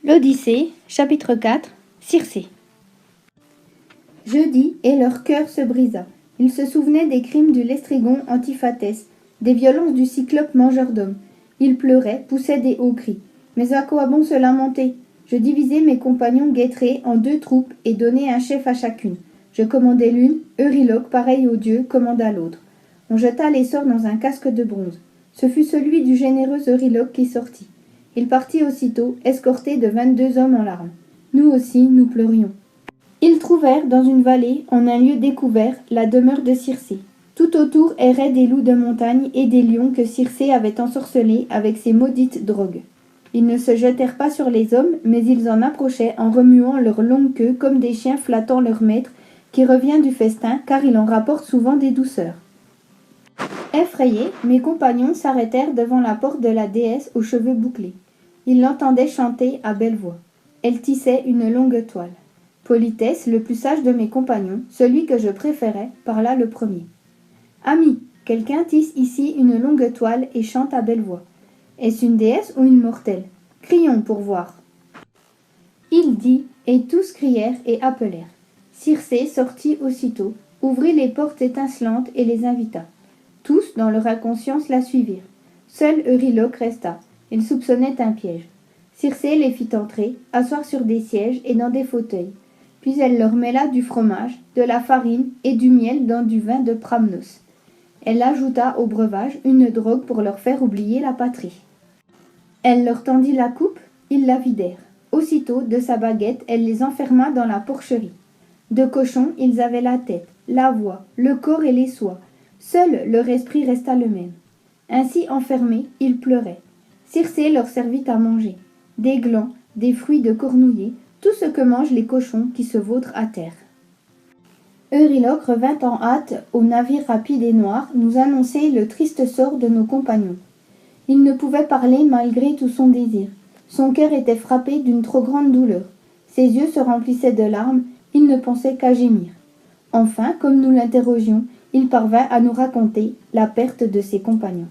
L'Odyssée, chapitre 4, Circé. Jeudi, et leur cœur se brisa. Ils se souvenaient des crimes du Lestrégon Antiphatès, des violences du Cyclope mangeur d'hommes. Ils pleuraient, poussaient des hauts cris. Mais à quoi bon se lamenter? Je divisai mes compagnons guetterés en 2 troupes et donnai un chef à chacune. Je commandai l'une, Euryloque, pareil aux dieux, commanda l'autre. On jeta les sorts dans un casque de bronze. Ce fut celui du généreux Euryloque qui sortit. Il partit aussitôt, escorté de 22 hommes en larmes. Nous aussi, nous pleurions. Ils trouvèrent, dans une vallée, en un lieu découvert, la demeure de Circé. Tout autour erraient des loups de montagne et des lions que Circé avait ensorcelés avec ses maudites drogues. Ils ne se jetèrent pas sur les hommes, mais ils en approchaient en remuant leur longue queue comme des chiens flattant leur maître qui revient du festin, car il en rapporte souvent des douceurs. Effrayés, mes compagnons s'arrêtèrent devant la porte de la déesse aux cheveux bouclés. Ils l'entendaient chanter à belle voix. Elle tissait une longue toile. Polythès, le plus sage de mes compagnons, celui que je préférais, parla le premier. « Ami, quelqu'un tisse ici une longue toile et chante à belle voix. Est-ce une déesse ou une mortelle? Crions pour voir. » Il dit, et tous crièrent et appelèrent. Circé sortit aussitôt, ouvrit les portes étincelantes et les invita. Tous, dans leur inconscience, la suivirent. Seul Euryloque resta. Il soupçonnait un piège. Circé les fit entrer, asseoir sur des sièges et dans des fauteuils. Puis elle leur mêla du fromage, de la farine et du miel dans du vin de Pramnos. Elle ajouta au breuvage une drogue pour leur faire oublier la patrie. Elle leur tendit la coupe, ils la vidèrent. Aussitôt, de sa baguette, elle les enferma dans la porcherie. De cochons, ils avaient la tête, la voix, le corps et les soies. Seul leur esprit resta le même. Ainsi enfermés, ils pleuraient. Circé leur servit à manger. Des glands, des fruits de cornouiller, tout ce que mangent les cochons qui se vautrent à terre. Euryloque revint en hâte au navire rapide et noir nous annoncer le triste sort de nos compagnons. Il ne pouvait parler malgré tout son désir. Son cœur était frappé d'une trop grande douleur. Ses yeux se remplissaient de larmes, il ne pensait qu'à gémir. Enfin, comme nous l'interrogions, il parvint à nous raconter la perte de ses compagnons.